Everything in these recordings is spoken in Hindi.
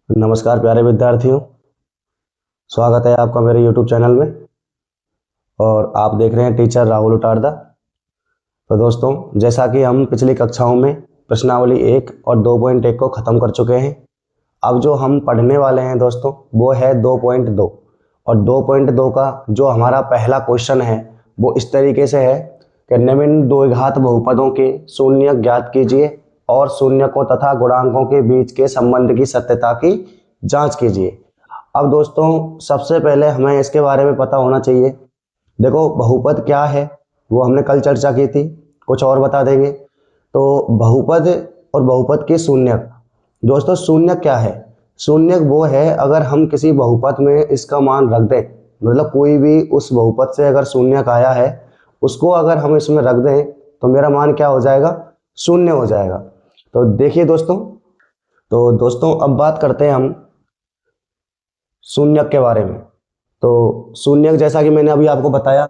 नमस्कार प्यारे विद्यार्थियों। स्वागत है आपका मेरे YouTube चैनल में और आप देख रहे हैं टीचर राहुल उटारदा। तो दोस्तों, जैसा कि हम पिछली कक्षाओं में प्रश्नावली 1 और 2.1 को ख़त्म कर चुके हैं, अब जो हम पढ़ने वाले हैं दोस्तों वो है 2.2। और 2.2 का जो हमारा पहला क्वेश्चन है वो इस तरीके से है कि निम्न द्विघात बहुपदों के शून्य ज्ञात कीजिए और शून्यकों तथा गुणांकों के बीच के संबंध की सत्यता की जांच कीजिए। अब दोस्तों, सबसे पहले हमें इसके बारे में पता होना चाहिए। देखो, बहुपद क्या है वो हमने कल चर्चा की थी, कुछ और बता देंगे। तो बहुपद और बहुपद के शून्यक। दोस्तों, शून्यक क्या है? शून्यक वो है अगर हम किसी बहुपद में इसका मान रख दें, मतलब कोई भी उस बहुपद से अगर शून्यक आया है उसको अगर हम इसमें रख दें तो मेरा मान क्या हो जाएगा? शून्य हो जाएगा। तो देखिए दोस्तों, अब बात करते हैं हम शून्यक के बारे में। तो शून्यक, जैसा कि मैंने अभी आपको बताया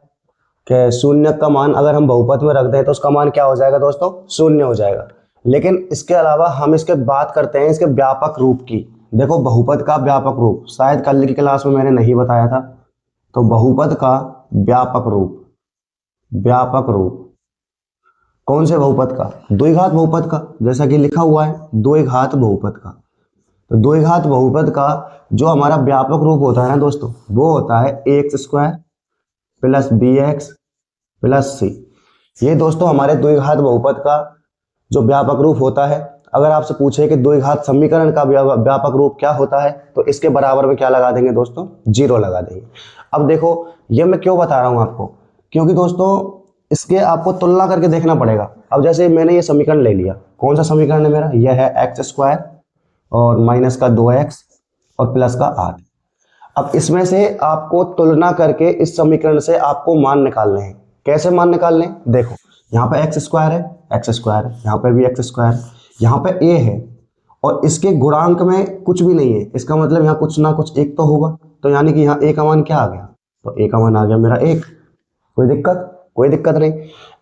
कि शून्यक का मान अगर हम बहुपद में रख दें तो उसका मान क्या हो जाएगा दोस्तों? शून्य हो जाएगा। लेकिन इसके अलावा हम इसके बात करते हैं इसके व्यापक रूप की। देखो, बहुपद का व्यापक रूप शायद कल की क्लास में मैंने नहीं बताया था। तो बहुपद का व्यापक रूप, व्यापक रूप कौन से बहुपद का? द्विघात बहुपद का, जैसा कि लिखा हुआ है द्विघात बहुपद का। तो द्विघात बहुपद का जो हमारा व्यापक रूप होता है ना दोस्तों, वो होता है ax² plus bx plus c। ये दोस्तों हमारे द्विघात बहुपद का जो व्यापक रूप होता है। अगर आपसे पूछे कि द्विघात समीकरण का व्यापक रूप क्या होता है तो इसके बराबर में क्या लगा देंगे दोस्तों? 0 लगा देंगे। अब देखो, ये मैं क्यों बता रहा हूं आपको, क्योंकि दोस्तों इसके आपको तुलना करके देखना पड़ेगा। अब जैसे मैंने ये समीकरण ले लिया, कौन सा समीकरण है मेरा? यह है x² और माइनस का 2x और प्लस का 8। अब इसमें से आपको तुलना करके इस समीकरण से आपको मान निकालने हैं। कैसे मान निकालने हैं? देखो, यहाँ पे x² है, यहाँ पे भी x², यहाँ पे a है और इसके गुणांक में कुछ भी नहीं है। इसका मतलब यहाँ कुछ ना कुछ एक तो होगा। तो यानी कि यहाँ a का मान क्या आ गया? तो a का मान आ गया मेरा 1। कोई दिक्कत? कोई दिक्कत नहीं।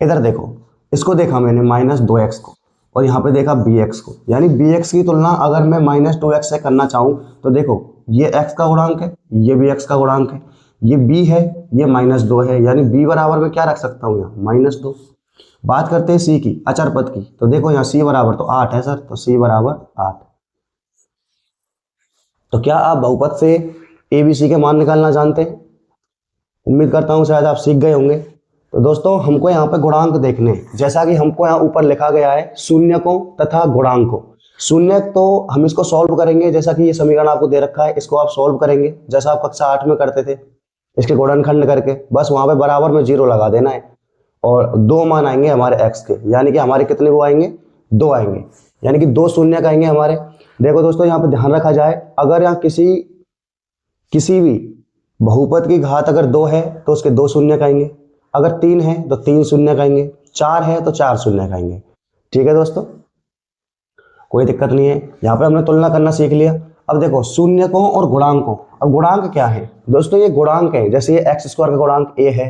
इधर देखो, इसको देखा मैंने -2x को और यहाँ पे देखा bx को, यानी bx की तुलना अगर मैं -2x से करना चाहूँ तो देखो, ये x का गुणांक है, ये भी x का गुणांक है, ये b है, ये -2 है, यानी b बराबर में क्या रख सकता हूँ? यहाँ -2। बात करते हैं c की, अचर पद की। तो देखो यहाँ c बराबर तो 8 है सर, तो c बराबर 8। तो क्या आप बहुपद से a b c के मान निकालना जानते हैं? उम्मीद करता हूँ शायद आप सीख गए होंगे। तो दोस्तों, हमको यहाँ पे गुणांक देखने हैं, जैसा कि हमको यहाँ ऊपर लिखा गया है शून्यकों तथा गुणांकों। शून्यक तो हम इसको सॉल्व करेंगे, जैसा कि ये समीकरण आपको दे रखा है, इसको आप सॉल्व करेंगे जैसा आप कक्षा 8 में करते थे, इसके गुणनखंड करके बस वहां पे बराबर में 0 लगा देना है और 2 मान आएंगे हमारे x के, यानी कि हमारे कितने वो आएंगे? 2 आएंगे, यानी कि 2 शून्यक आएंगे हमारे। देखो दोस्तों, यहाँ पे ध्यान रखा जाए, अगर यहाँ किसी भी बहुपद की घात अगर 2 है तो उसके 2 शून्यक आएंगे, अगर 3 है तो 3 शून्यक आएंगे, 4 है तो 4 शून्यक आएंगे। ठीक है दोस्तों, कोई दिक्कत नहीं है। यहाँ पे हमने तुलना करना सीख लिया। अब देखो, शून्यकों और गुणांकों। अब गुणांक क्या है दोस्तों? ये गुणांक है, जैसे ये x² का गुणांक a है,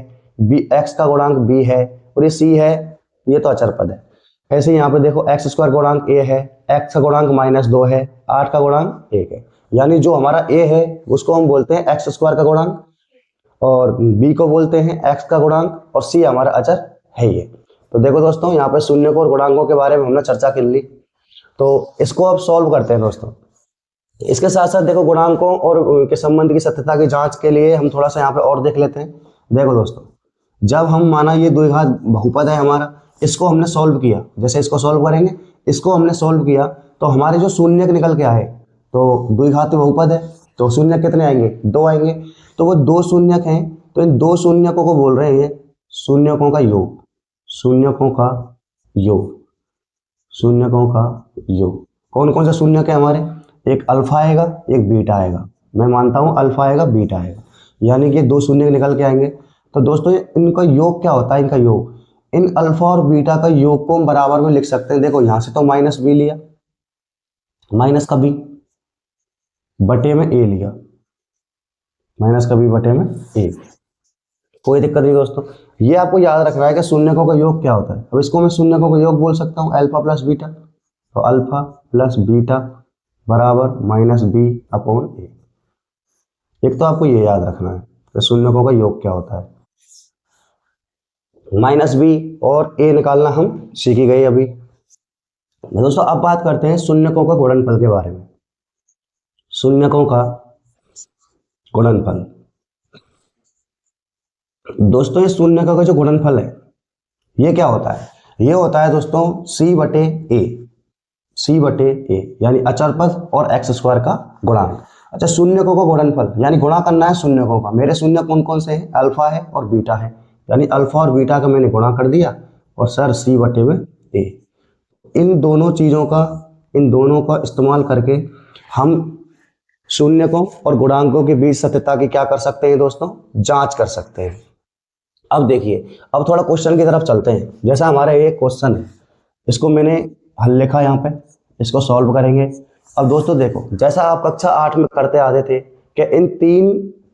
x का गुणांक b है और ये c है, ये तो अचर पद है। ऐसे यहाँ पे देखो, x² गुणांक a है, x का गुणांक -2 है, 8 का गुणांक 1 है, यानी जो हमारा a है उसको हम बोलते हैं x² का गुणांक और b को बोलते हैं x का गुणांक और c हमारा अचर है ये। तो देखो दोस्तों, यहाँ पे शून्यकों और गुणांकों के बारे में हमने चर्चा कर ली। तो इसको अब सॉल्व करते हैं दोस्तों। इसके साथ साथ देखो, गुणांकों और उनके संबंध की सत्यता की जांच के लिए हम थोड़ा सा यहाँ पे और देख लेते हैं। देखो दोस्तों, जब हम माना ये द्विघात बहुपद है हमारा, इसको हमने सॉल्व किया, जैसे इसको सॉल्व करेंगे, इसको हमने सॉल्व किया तो हमारे जो शून्यक निकल के आए, तो द्विघात बहुपद है तो शून्यक कितने आएंगे? 2 आएंगे। तो वो 2 शून्यक हैं, तो इन 2 शून्यकों को बोल रहे हैं शून्यकों का योग, शून्यकों का योग, शून्यकों का योग। कौन कौन से शून्यक है हमारे? एक अल्फा आएगा, एक बीटा आएगा। मैं मानता हूं अल्फा आएगा, बीटा आएगा, यानी कि 2 शून्यक निकल के आएंगे। तो दोस्तों, इनका योग क्या होता है? इनका योग, इन अल्फा और बीटा का योग को हम बराबर में लिख सकते हैं। देखो, यहां से तो -b लिया, माइनस का b बटे में a लिया, माइनस का b बटे में a। कोई दिक्कत नहीं दोस्तों, ये आपको याद रखना है कि शून्यकों का योग क्या होता है। अब इसको मैं शून्यकों का योग बोल सकता हूँ अल्फा प्लस बीटा, तो अल्फा प्लस बीटा बराबर माइनस बी अपॉन ए। एक तो आपको ये याद रखना है कि शून्यकों का योग क्या होता है। माइनस बी और ए निकालना हम सीख ही गए अभी। दोस्तों अब बात करते हैं शून्यकों का गुणनफल के बारे में। शून्यकों का गुणनफल। दोस्तों ये शून्यकों का जो गुणनफल है ये क्या होता है? ये होता है दोस्तों सी बटे ए, सी बटे ए यानी अचर पद और एक्स स्क्वायर का गुणांक। अच्छा शून्यकों का गुणनफल यानी गुणा करना है शून्यकों का। मेरे शून्य कौन कौन से हैं? अल्फा है और बीटा है, यानी अल्फा और बीटा का मैंने गुणा कर दिया और सर सी बटे में ए। इन दोनों चीज़ों का, इन दोनों का इस्तेमाल करके हम शून्यकों और गुणांकों के बीच सत्यता की क्या कर सकते हैं दोस्तों? जांच कर सकते हैं। अब देखिए, अब थोड़ा क्वेश्चन की तरफ चलते हैं। जैसा हमारा ये क्वेश्चन है, इसको मैंने हल लिखा यहाँ पे, इसको सॉल्व करेंगे। अब दोस्तों देखो, जैसा आप कक्षा 8 में करते आते थे कि इन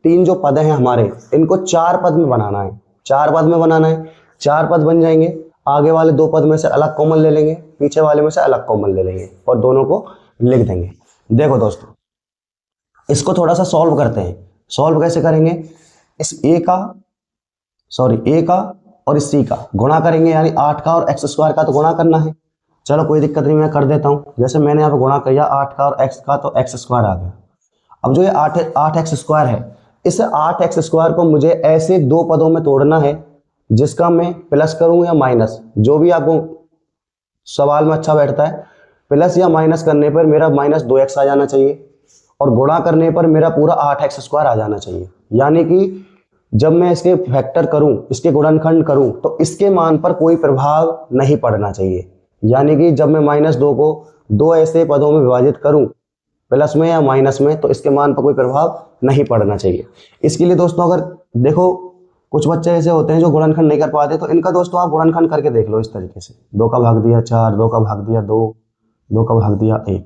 तीन जो पद हैं हमारे, इनको 4 पद में बनाना है, 4 पद में बनाना है। 4 पद बन जाएंगे, आगे वाले 2 पद में से अलग कॉमन ले लेंगे, पीछे वाले में से अलग कॉमन ले लेंगे और दोनों को लिख देंगे। देखो दोस्तों, इसको थोड़ा सा सॉल्व करते हैं। सॉल्व कैसे करेंगे? इस ए का और इस सी का गुणा करेंगे, यानी 8 का और एक्स स्क्वायर का तो गुणा करना है। चलो कोई दिक्कत नहीं, मैं कर देता हूँ। जैसे मैंने यहाँ पे गुणा किया 8 का और एक्स का, तो एक्स स्क्वायर आ गया। अब जो ये 8 एक्स स्क्वायर है, इस 8 एक्स स्क्वायर को मुझे ऐसे 2 पदों में तोड़ना है जिसका मैं प्लस करूँ या माइनस, जो भी आपको सवाल में अच्छा बैठता है। प्लस या माइनस करने पर मेरा माइनस 2x आ जाना चाहिए और गुणा करने पर मेरा पूरा 8 एक्स स्क्वायर आ जाना चाहिए। यानी कि जब मैं इसके फैक्टर करूं, इसके गुणनखंड करूं, तो इसके मान पर कोई प्रभाव नहीं पड़ना चाहिए। यानी कि जब मैं -2 को 2 ऐसे पदों में विभाजित करूं, प्लस में या माइनस में, तो इसके मान पर कोई प्रभाव नहीं पड़ना चाहिए। इसके लिए दोस्तों अगर देखो, कुछ बच्चे ऐसे होते हैं जो गुणनखंड नहीं कर पाते, तो इनका दोस्तों आप गुणनखंड करके देख लो इस तरीके से। 2 का भाग दिया 4, 2 का भाग दिया 2, 2 का भाग दिया 1।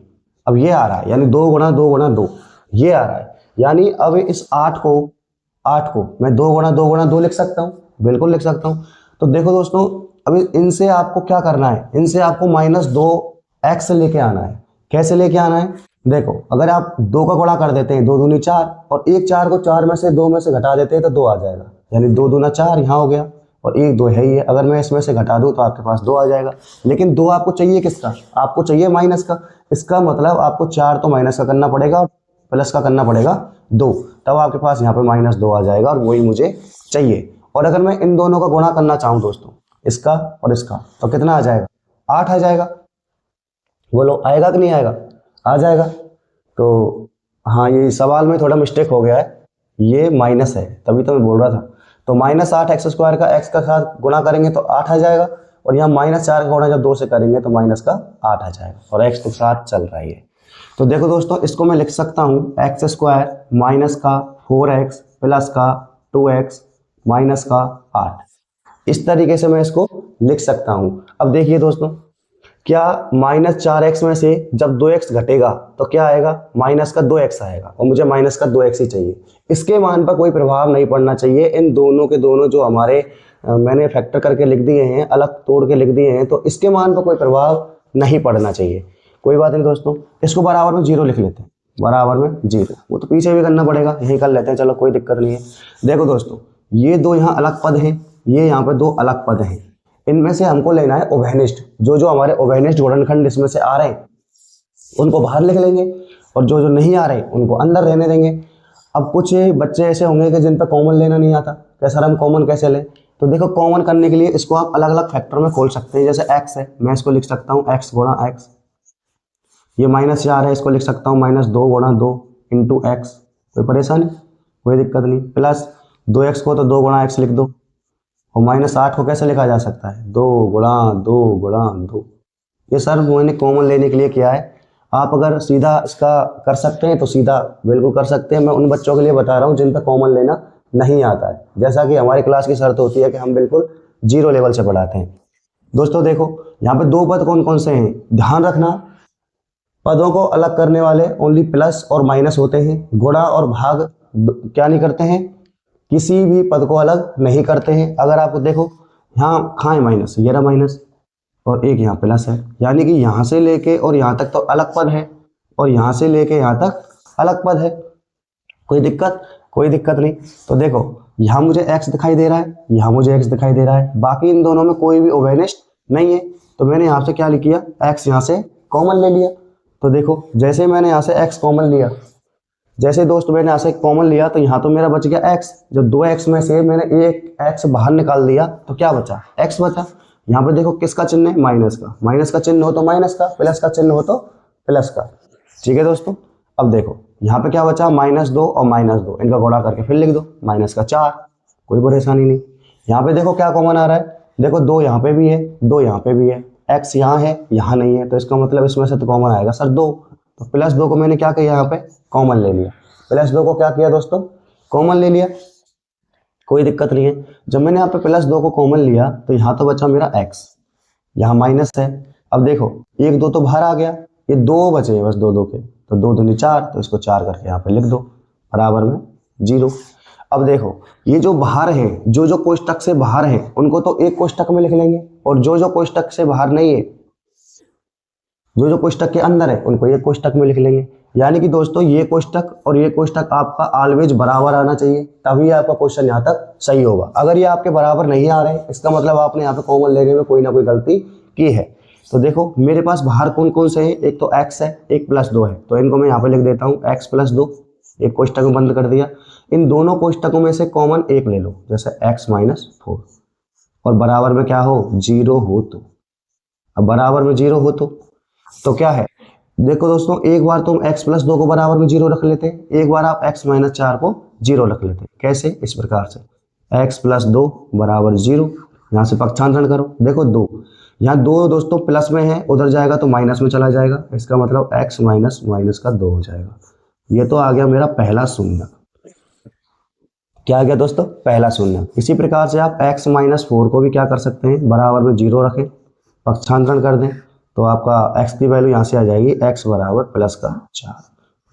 अब ये आ रहा है, यानी 2 गुणा 2 गुणा 2 ये आ रहा है। यानी अब इस 8 को मैं 2 गुणा 2 गुणा 2 लिख सकता हूँ, बिल्कुल लिख सकता हूँ। तो देखो दोस्तों, अभी इनसे आपको क्या करना है? इनसे आपको -2x लेके आना है। कैसे लेके आना है? देखो, अगर आप 2 का गुणा कर देते हैं, 2 दूनी 4, और 1 4 को 4 में से 2 में से घटा देते हैं तो 2 आ जाएगा, यानी 2 दूना 4 यहाँ हो गया और 1 2 है ही है। अगर मैं इसमें से घटा दूं तो आपके पास 2 आ जाएगा। लेकिन 2 आपको चाहिए किसका? आपको चाहिए माइनस का। इसका मतलब आपको 4 तो माइनस का करना पड़ेगा और प्लस का करना पड़ेगा 2, तब आपके पास यहाँ पे -2 आ जाएगा और वही मुझे चाहिए। और अगर मैं इन दोनों का गुणा करना चाहूँ दोस्तों, इसका और इसका, तो कितना आ जाएगा? 8 आ जाएगा। बोलो आएगा कि नहीं आएगा? आ जाएगा। तो हाँ, ये सवाल में थोड़ा मिस्टेक हो गया है, ये माइनस है, तभी तो मैं बोल रहा था। तो -8 एक्स स्क्वायर का एक्स का साथ गुणा करेंगे तो 8 आ जाएगा, और यहाँ -4 का गुणा जब 2 से करेंगे तो माइनस का 8 आ जाएगा, और एक्स के साथ चल रहा है। तो देखो दोस्तों, इसको मैं लिख सकता हूँ एक्स स्क्वायर माइनस का 4x प्लस का 2x माइनस का 8। इस तरीके से मैं इसको लिख सकता हूँ। अब देखिए दोस्तों, क्या -4x में से जब 2x घटेगा तो क्या आएगा? माइनस का 2x आएगा, और मुझे माइनस का 2x ही चाहिए। इसके मान पर कोई प्रभाव नहीं पड़ना चाहिए। इन दोनों के दोनों जो हमारे मैंने फैक्टर करके लिख दिए हैं, अलग तोड़ के लिख दिए हैं, तो इसके मान पर कोई प्रभाव नहीं पड़ना चाहिए। कोई बात नहीं दोस्तों, इसको बराबर में 0 लिख लेते हैं, बराबर में 0। वो तो पीछे भी करना पड़ेगा, यही कर लेते हैं, चलो कोई दिक्कत नहीं है। देखो दोस्तों, ये 2 यहाँ अलग पद हैं, ये यहाँ पे 2 अलग पद हैं। इनमें से हमको लेना है उभयनिष्ठ। जो हमारे उभयनिष्ठ गुणनखंड इसमें से आ रहे हैं उनको बाहर लिख लेंगे, और जो नहीं आ रहे उनको अंदर रहने देंगे। अब कुछ बच्चे ऐसे होंगे कि जिन पर कॉमन लेना नहीं आता, कि सर हम कॉमन कैसे लें? तो देखो, कॉमन करने के लिए इसको आप अलग अलग फैक्टर में खोल सकते हैं। जैसे x है, मैं इसको लिख सकता हूँ x गुणा x। ये -4 है, इसको लिख सकता हूँ -2 गुणा 2 इंटू x। कोई परेशानी? कोई दिक्कत नहीं। प्लस 2x को तो 2 गुणा x लिख दो, और -8 को कैसे लिखा जा सकता है? 2 गुणा 2 गुणा 2। ये सर मैंने कॉमन लेने के लिए किया है। आप अगर सीधा इसका कर सकते हैं तो सीधा बिल्कुल कर सकते हैं। मैं उन बच्चों के लिए बता रहा हूँ जिन पर कॉमन लेना नहीं आता है। जैसा कि हमारी क्लास की शर्त होती है कि हम बिल्कुल 0 लेवल से पढ़ाते हैं। दोस्तों देखो, यहाँ पे 2 पद कौन कौन से हैं? ध्यान रखना, पदों को अलग करने वाले ओनली प्लस और माइनस होते हैं। गुणा और भाग क्या नहीं करते हैं? किसी भी पद को अलग नहीं करते हैं। अगर आपको देखो, यहाँ कहाँ है माइनस? ये रहा माइनस, और एक यहाँ प्लस है, यानी कि यहाँ से लेके और यहाँ तक तो अलग पद है। और यहाँ से लेके यहाँ तक अलग पद है। कोई दिक्कत? कोई दिक्कत नहीं। तो देखो यहाँ मुझे x दिखाई दे रहा है, यहाँ मुझे x दिखाई दे रहा है, बाकी इन दोनों में कोई भी ओवेनिस्ट नहीं है। तो मैंने यहाँ से क्या लिख किया, x यहाँ से कॉमन ले लिया। तो देखो जैसे मैंने यहाँ से x कॉमन लिया, जैसे दोस्त मैंने यहाँ से कॉमन लिया तो यहाँ तो मेरा बच गया x। जब 2x में से मैंने एक x बाहर निकाल दिया तो क्या बचा, x बचा। यहाँ पे देखो किसका चिन्ह है, माइनस का। माइनस का चिन्ह हो तो माइनस का, प्लस का चिन्ह हो तो प्लस का। ठीक है दोस्तों, अब देखो यहाँ पे क्या बचा, -2 और -2 इनका गुणा करके फिर लिख दो, -4। कोई परेशानी नहीं। यहाँ पे देखो क्या कॉमन आ रहा है, देखो 2 यहाँ पे भी है, 2 यहाँ पे भी है, x यहाँ है यहाँ नहीं है, तो इसका मतलब इसमें से तो कॉमन आएगा सर 2। तो +2 को मैंने क्या किया, यहाँ पे कॉमन ले लिया। +2 को क्या किया दोस्तों, कॉमन ले लिया। कोई दिक्कत नहीं है। जब मैंने यहाँ पे +2 को कॉमन लिया तो यहाँ तो बचा मेरा x, यहाँ माइनस है। अब देखो 1 2 तो बाहर आ गया, ये 2 बचे बस 2 2 के, तो 2 दूनी 4, तो इसको 4 करके यहाँ पे लिख दो बराबर में 0। अब देखो ये जो बाहर है, जो जो कोष्टक से बाहर है उनको तो एक कोष्टक में लिख लेंगे, और जो जो कोष्टक से बाहर नहीं है, जो जो कोष्टक के अंदर है उनको एक कोष्टक में लिख लेंगे। यानी कि दोस्तों ये कोष्टक और ये कोष्टक आपका ऑलवेज बराबर आना चाहिए, तभी आपका क्वेश्चन यहाँ तक सही होगा। अगर ये आपके बराबर नहीं आ रहे, इसका मतलब आपने यहाँ पे कॉमन लेने में कोई ना कोई गलती की है। तो देखो मेरे पास बाहर कौन कौन से हैं, एक तो x है, एक +2 है, तो इनको मैं यहाँ पे लिख देता हूँ x +2। एक कोष्टक में बंद कर दिया। इन दोनों कोष्टकों में से कॉमन एक ले लो, जैसे x -4, और बराबर में क्या हो, 0 हो। तो अब बराबर में 0 हो तो क्या है, देखो दोस्तों एक बार तुम x +2 को बराबर में 0 रख लेते, एक बार आप x -4 को 0 रख लेते। कैसे, इस प्रकार से x +2 बराबर 0। यहाँ से पक्षांतरण करो, देखो 2, यहाँ 2 दोस्तों प्लस में है, उधर जाएगा तो माइनस में चला जाएगा, इसका मतलब x माइनस माइनस का 2 हो जाएगा। ये तो आ गया मेरा पहला शून्य। क्या आ गया दोस्तों, पहला शून्य। इसी प्रकार से आप x -4 को भी क्या कर सकते हैं, बराबर में 0 रखें, पक्षांतरण कर दें, तो आपका x की वैल्यू यहाँ से आ जाएगी x बराबर +4।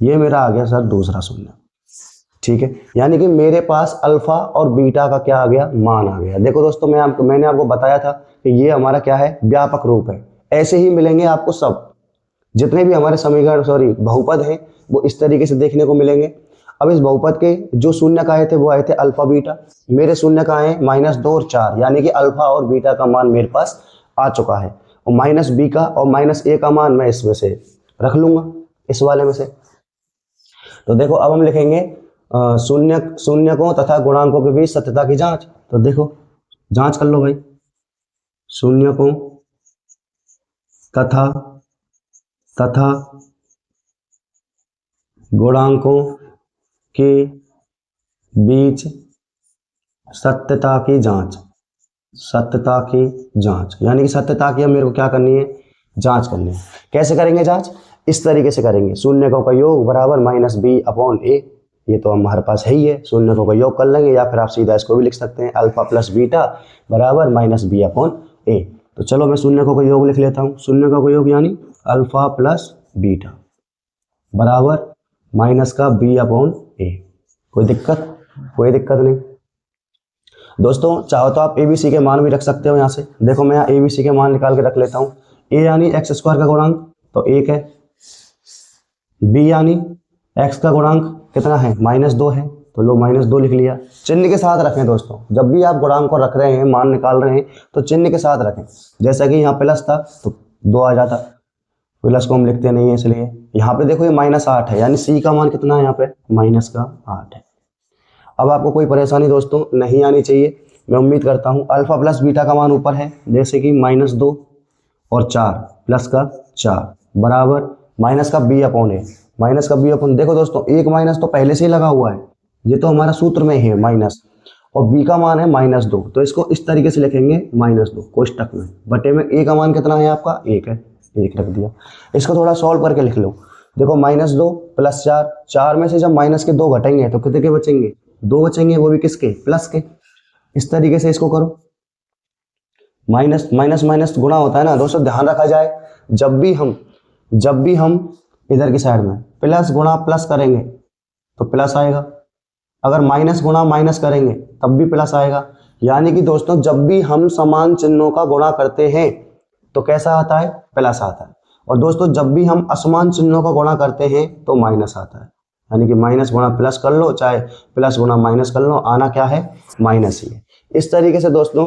ये मेरा आ गया सर दूसरा शून्य। ठीक है, यानी कि मेरे पास अल्फा और बीटा का क्या आ गया, मान आ गया। देखो दोस्तों मैंने आपको बताया था कि ये हमारा क्या है, व्यापक रूप है। ऐसे ही मिलेंगे आपको सब, जितने भी हमारे समीकरण बहुपद हैं वो इस तरीके से देखने को मिलेंगे। अब इस बहुपद के जो शून्य का आए थे वो आए थे अल्फा बीटा, मेरे शून्य का आए -2 और 4, यानी कि अल्फा और बीटा का मान मेरे पास आ चुका है। और -b का और -a का मान मैं इसमें से रख लूंगा, इस वाले में से। तो देखो अब हम लिखेंगे शून्यकों तथा गुणांकों के बीच सत्यता की जांच। तो देखो जांच कर लो भाई, शून्यकों तथा गुणांकों के बीच सत्यता की जांच। सत्यता की जांच यानी कि सत्यता की मेरे को क्या करनी है, जांच करनी है। कैसे करेंगे जांच, इस तरीके से करेंगे, शून्यकों का योग बराबर -b/a। ये तो हमारे पास है ही है, शून्यकों का योग कर लेंगे, या फिर आप सीधा इसको भी लिख सकते हैं, अल्फा प्लस बीटा बराबर -b/a। तो चलो मैं शून्यकों का योग लिख लेता हूँ। शून्यकों का योग यानी अल्फा प्लस बीटा बराबर -b/a। कोई दिक्कत, कोई दिक्कत नहीं दोस्तों। चाहो तो आप ABC के मान भी रख सकते हो। यहाँ से देखो मैं यहाँ ABC के मान निकाल के रख लेता हूँ। a यानी x² का गुणांक तो 1 है, b यानी x का गुणांक कितना है, -2 है, तो लो -2 लिख लिया। चिन्ह के साथ रखें दोस्तों, जब भी आप गुणांक को रख रहे हैं, मान निकाल रहे हैं, तो चिन्ह के साथ रखें। जैसा कि यहाँ प्लस था तो 2 आ जाता, प्लस को हम लिखते नहीं है इसलिए। यहाँ पे देखो ये -8 है, यानी c का मान कितना है, यहाँ पे -8 है। अब आपको कोई परेशानी दोस्तों नहीं आनी चाहिए, मैं उम्मीद करता हूँ। अल्फा प्लस बीटा का मान ऊपर है, जैसे कि -2 और 4 प्लस का 4 बराबर माइनस का b/a। माइनस का b/, देखो दोस्तों एक माइनस तो पहले से ही लगा हुआ है, ये तो हमारा सूत्र में है माइनस, और b का मान है -2, तो इसको इस तरीके से लिखेंगे -2 कोष्टक में, बटे में a का मान कितना है आपका, 1 है, 1 रख दिया। इसको थोड़ा सॉल्व करके लिख लो। देखो -2 + 4, 4 में से जब माइनस के 2 घटेंगे तो कितने के बचेंगे, 2 बचेंगे, वो भी किसके, प्लस के। इस तरीके से इसको करो, माइनस माइनस माइनस गुणा होता है ना दोस्तों, ध्यान रखा जाए। जब भी हम इधर की साइड में प्लस गुणा प्लस करेंगे तो प्लस आएगा, अगर माइनस गुणा माइनस करेंगे तब भी प्लस आएगा। यानी कि दोस्तों जब भी हम समान चिन्हों का गुणा करते हैं तो कैसा आता है, प्लस आता है। और दोस्तों जब भी हम असमान चिन्हों का गुणा करते हैं तो माइनस आता है, यानी कि माइनस गुणा प्लस कर लो, चाहे प्लस गुणा माइनस कर लो, आना क्या है, माइनस ही है। इस तरीके से दोस्तों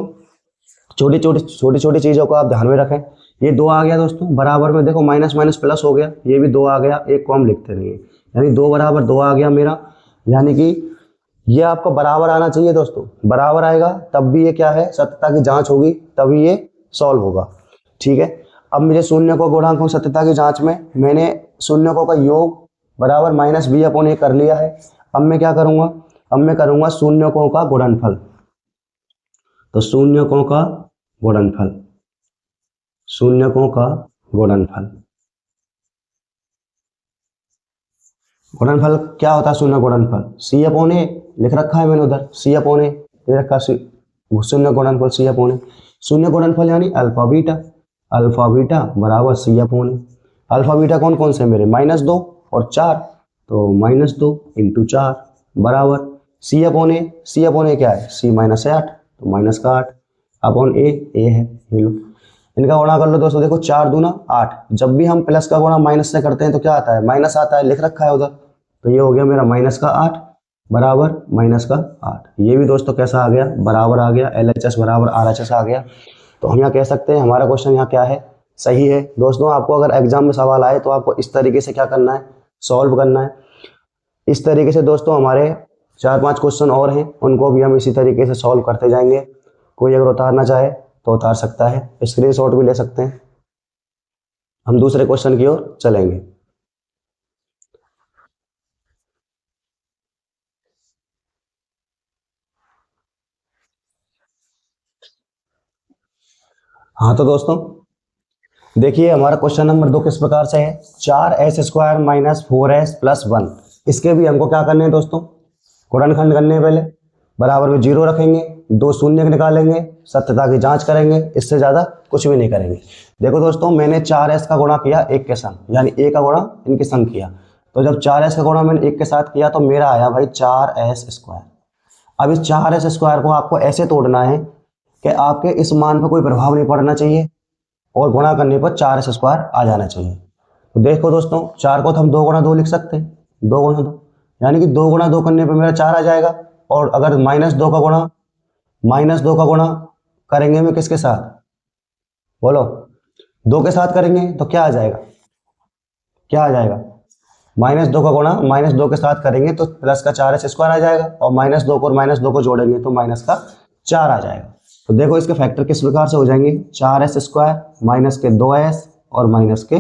छोटी छोटी चीज़ों को आप ध्यान में रखें। ये 2 आ गया दोस्तों, बराबर में देखो माइनस माइनस प्लस हो गया, ये भी 2 आ गया, एक को हम लिखते नहीं है, यानी 2 बराबर 2 आ गया मेरा, यानी कि ये आपको बराबर आना चाहिए दोस्तों। बराबर आएगा तब भी ये क्या है, सत्यता की जांच होगी, तभी ये सॉल्व होगा। ठीक है, अब मुझे शून्यकों गुणांकों सत्यता की जांच में मैंने शून्यकों का योग बराबर माइनस बी अपॉन ए कर लिया है। अब मैं क्या करूंगा, अब मैं करूंगा शून्यकों का गुणनफल। तो शून्यकों का गुणनफल, शून्यकों का गुणनफल, गुणनफल क्या होता है शून्य गुणनफल, सी अपॉन ए लिख रखा है मैंने उधर, सी अपॉन ए ले रखा, शून्य गुणनफल सी अपॉन ए। शून्य गुणनफल यानी अल्फा बीटा बराबर सी अपॉन ए। अल्फा बीटा कौन कौन से मेरे, -2 और 4, तो -2 × 4 बराबर सी अपॉन ए। सी अपॉन ए क्या है, सी माइनस है 8, तो माइनस का 8 अपॉन ए है, ये लो इनका गुणा कर लो दोस्तों। देखो 4 दूना 8, जब भी हम प्लस का गुणा माइनस से करते हैं तो क्या आता है, माइनस आता है, लिख रखा है उधर, तो ये हो गया मेरा माइनस का 8 बराबर माइनस का 8। ये भी दोस्तों कैसा आ गया, बराबर आ गया, LHS बराबर RHS आ गया। तो हम यहाँ कह सकते हैं हमारा क्वेश्चन यहाँ क्या है, सही है। दोस्तों आपको अगर एग्जाम में सवाल आए तो आपको इस तरीके से क्या करना है, सॉल्व करना है। इस तरीके से दोस्तों हमारे 4-5 क्वेश्चन और हैं, उनको भी हम इसी तरीके से सॉल्व करते जाएंगे। कोई अगर उतारना चाहे तो उतार सकता है, स्क्रीनशॉट भी ले सकते हैं। हम दूसरे क्वेश्चन की ओर चलेंगे। हाँ तो दोस्तों देखिए हमारा क्वेश्चन नंबर 2 किस प्रकार से है, 4s² - 4s + 1। इसके भी हमको क्या करने हैं दोस्तों, गुणनखंड करने हैं। पहले बराबर में 0 रखेंगे, 2 शून्य निकालेंगे, सत्यता की जांच करेंगे, इससे ज़्यादा कुछ भी नहीं करेंगे। देखो दोस्तों मैंने 4s का गुणा किया 1 के संग, यानी a का गुणा इनके संग किया, तो जब 4s का गुणा मैंने 1 के साथ किया तो मेरा आया भाई 4s²। अब इस 4s² को आपको ऐसे तोड़ना है कि आपके इस मान पर कोई प्रभाव नहीं पड़ना चाहिए और गुणा करने पर 4s² आ जाना चाहिए। तो देखो दोस्तों 4 को तो हम 2 × 2 लिख सकते हैं, 2 × 2, यानी कि 2 × 2 करने पर मेरा 4 आ जाएगा। और अगर -2 का गुणा करेंगे मैं किसके साथ, बोलो, 2 के साथ करेंगे तो क्या आ जाएगा, क्या आ जाएगा, -2 का गुणा -2 के साथ करेंगे तो प्लस का 4s² आ जाएगा, और -2 को और -2 को जोड़ेंगे तो माइनस का 4 आ जाएगा। तो देखो इसके फैक्टर किस प्रकार से हो जाएंगे, 4s² माइनस के 2s और माइनस के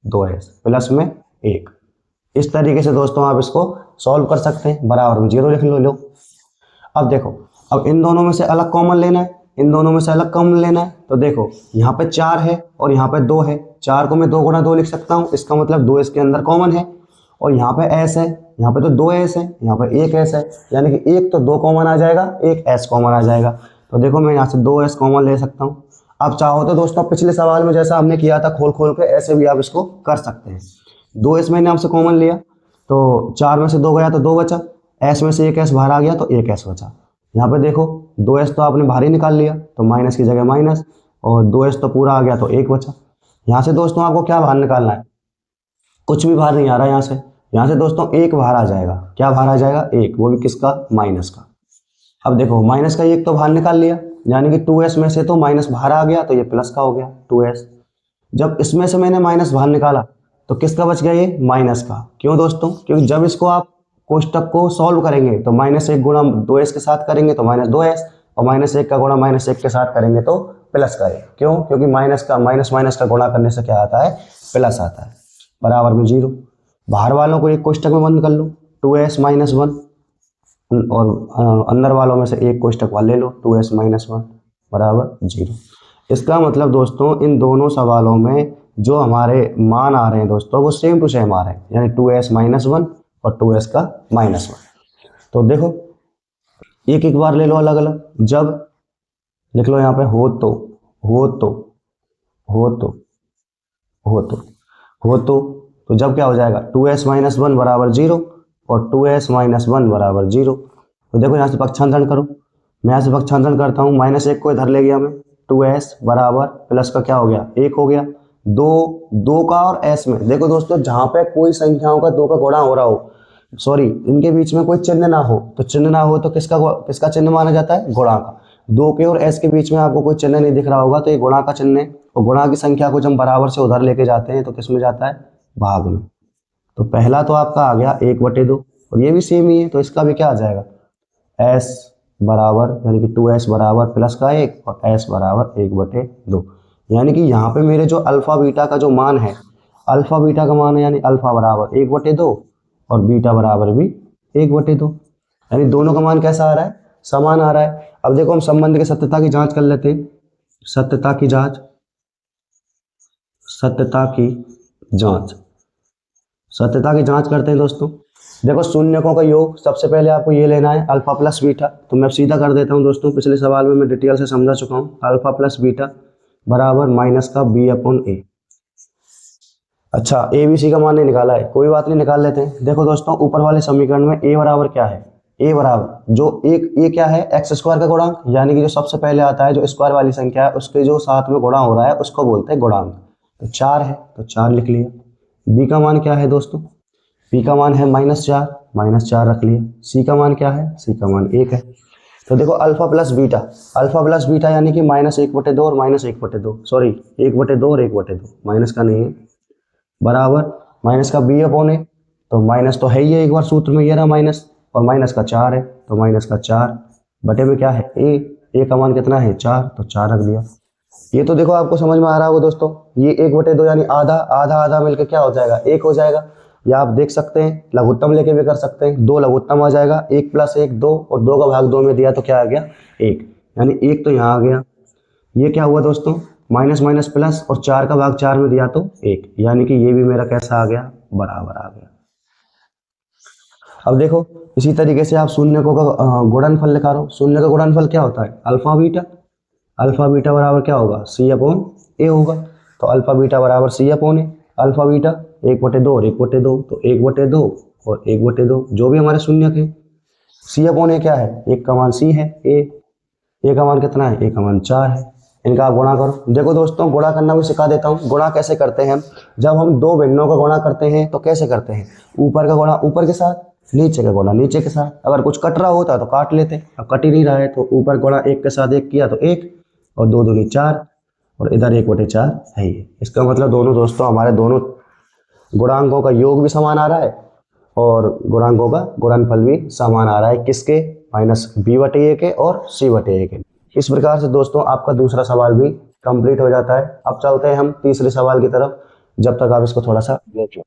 2s प्लस में 1। इस तरीके से दोस्तों आप इसको सॉल्व कर सकते हैं, बराबर में 0 लिख लो। अब देखो, अब इन दोनों में से अलग कॉमन लेना है, इन दोनों में से अलग कॉमन लेना है। तो देखो यहाँ पे 4 है और यहाँ पे 2 है, 4 को मैं 2 × 2 लिख सकता हूँ, इसका मतलब 2 इसके अंदर कॉमन है। और यहाँ पे s है, यहाँ पे तो 2s है, यहाँ पे 1s है, यानी कि एक तो 2 कॉमन आ जाएगा, एक s कॉमन आ जाएगा। तो देखो मैं यहाँ से 2s कॉमन ले सकता हूँ। आप चाहो तो दोस्तों पिछले सवाल में जैसा हमने किया था खोल खोल के, ऐसे भी आप इसको कर सकते हैं। 2s मैंने आपसे कॉमन लिया तो 4 में से 2 गया तो 2 बचा, s में से 1s बाहर आ गया तो 1s बचा। यहाँ पे देखो 2s तो आपने बाहर ही निकाल लिया, तो माइनस की जगह माइनस, और 2s तो पूरा आ गया तो 1 बचा। यहाँ से दोस्तों आपको क्या बाहर निकालना है, कुछ भी बाहर नहीं आ रहा है यहाँ से दोस्तों 1 बाहर आ जाएगा। क्या बाहर आ जाएगा, 1, वो भी किसका, माइनस का। अब देखो माइनस का 1 तो बाहर निकाल लिया, यानी कि 2s में से तो माइनस बाहर आ गया तो ये प्लस का हो गया 2s। जब इसमें से मैंने माइनस बाहर निकाला तो किसका बच गया, ये माइनस का। क्यों दोस्तों, क्योंकि जब इसको आप कोष्टक को सॉल्व करेंगे तो -1 गुणा 2s के साथ करेंगे तो -2s, और -1 का गुणा -1 के साथ करेंगे तो प्लस का है। क्यों, क्योंकि माइनस का गुणा करने से क्या आता है, प्लस आता है, बराबर में 0। बाहर वालों को एक कोष्टक में बंद कर लो, 2s - 1, और अंदर वालों में से एक कोष्टक वाले ले लो, 2s - 1 बराबर 0। इसका मतलब दोस्तों इन दोनों सवालों में जो हमारे मान आ रहे हैं दोस्तों वो सेम टू सेम आ रहे हैं, यानी 2s - 1 और 2s का -1। तो देखो एक एक बार ले लो अलग अलग, जब लिख लो यहाँ पे हो तो जब क्या हो जाएगा, 2s - 1 बराबर 0 और 2s - 1 बराबर 0। तो देखो यहाँ से पक्षांतरण करो, मैं यहाँ से पक्षांतरण करता हूँ, -1 को इधर ले गया मैं, 2s बराबर प्लस का क्या हो गया, 1 हो गया, दो, दो का और एस में देखो दोस्तों, जहां पे कोई संख्याओं का दो का गुणा हो रहा हो, सॉरी इनके बीच में कोई चिन्ह ना हो, तो चिन्ह ना हो तो किसका किसका चिन्ह माना जाता है, गुणा का। दो के और एस के बीच में आपको कोई चिन्ह नहीं दिख रहा होगा तो ये गुणा का चिन्ह है। और गुणा की संख्या को जब हम बराबर से उधर लेके जाते हैं तो किस में जाता है, भाग में। तो पहला तो आपका आ गया 1/2, और ये भी सेम ही है, तो इसका भी क्या आ जाएगा, एस बराबर यानी कि 2s बराबर प्लस का 1 और s बराबर 1/2। यानी कि यहाँ पे मेरे जो अल्फा बीटा का जो मान है, अल्फा बीटा का मान है यानी अल्फा बराबर 1/2 और बीटा बराबर भी 1/2, यानी दोनों का मान कैसा आ रहा है, समान आ रहा है। अब देखो हम संबंध की सत्यता की जांच कर लेते हैं। सत्यता की जांच, सत्यता की जांच, सत्यता की जांच करते हैं दोस्तों। देखो शून्यकों का योग, सबसे पहले आपको ये लेना है अल्फा प्लस बीटा, तो मैं सीधा कर देता हूँ दोस्तों, पिछले सवाल में मैं डिटेल से समझा चुका हूँ। अल्फा प्लस बीटा बराबर माइनस का b/a। अच्छा ए बी सी का मान नहीं निकाला है, कोई बात नहीं, निकाल लेते हैं। देखो दोस्तों ऊपर वाले समीकरण में a बराबर क्या है, a बराबर जो एक ए क्या है, एक्स स्क्वायर का गुणांक, यानी कि जो सबसे पहले आता है जो स्क्वायर वाली संख्या है उसके जो साथ में गुणा हो रहा है उसको बोलते हैं गुणांक। तो 4 है तो 4 लिख लिया। b का मान क्या है दोस्तों, p का मान है -4 रख लिया। c का मान क्या है, c का मान 1 है। तो देखो अल्फा प्लस बीटा यानी कि -1/2 और -1/2, सॉरी 1/2 और 1/2, माइनस का नहीं है, बराबर माइनस का b/a, तो माइनस तो है ही है, एक बार सूत्र में ये रहा माइनस, और माइनस का 4 है तो माइनस का 4 बटे में क्या है a का मान कितना है 4, तो 4 रख दिया। ये तो देखो आपको समझ में आ रहा होगा दोस्तों, ये 1/2 यानी आधा आधा आधा मिलकर क्या हो जाएगा, 1 हो जाएगा। या आप देख सकते हैं लघुत्तम लेके भी कर सकते हैं, 2 लघुत्तम आ जाएगा, 1 + 1 2, और 2 का भाग 2 में दिया तो क्या आ गया 1, यानी 1 तो यहाँ आ गया। ये क्या हुआ दोस्तों, माइनस माइनस प्लस, और 4 का भाग 4 में दिया तो 1, यानी कि ये भी मेरा कैसा आ गया, बराबर आ गया। अब देखो इसी तरीके से आप शून्यकों का गुणनफल निकालो। शून्य का गुणनफल क्या होता है, अल्फा बीटा। अल्फा बीटा बराबर क्या होगा, c/a होगा। तो अल्फा बीटा बराबर c/a। अल्फा बीटा 1/2 और 1/2, तो 1/2 और 1/2 जो भी हमारे शून्यक है। c/a क्या है, एक का मान c है, a का मान कितना है, a का मान 4 है। इनका आप गुणा करो। देखो दोस्तों गुणा करना भी सिखा देता हूँ। गुणा कैसे करते हैं हम, जब हम दो भिन्नों का गुणा करते हैं तो कैसे करते हैं, ऊपर का गुणा ऊपर के साथ, नीचे का गुणा नीचे के साथ। अगर कुछ कट रहा होता तो काट लेते, अब कट ही नहीं रहा है तो ऊपर गुणा 1 के साथ 1 किया तो 1, और 2 दूनी 4, और इधर 1/4 है ये। इसका मतलब दोनों दोस्तों हमारे दोनों गुणांकों का योग भी समान आ रहा है और गुणांकों का गुणनफल भी समान आ रहा है, किसके, -b/a के और c/a के। इस प्रकार से दोस्तों आपका दूसरा सवाल भी कंप्लीट हो जाता है। अब चलते हैं हम तीसरे सवाल की तरफ, जब तक आप इसको थोड़ा सा देख लो।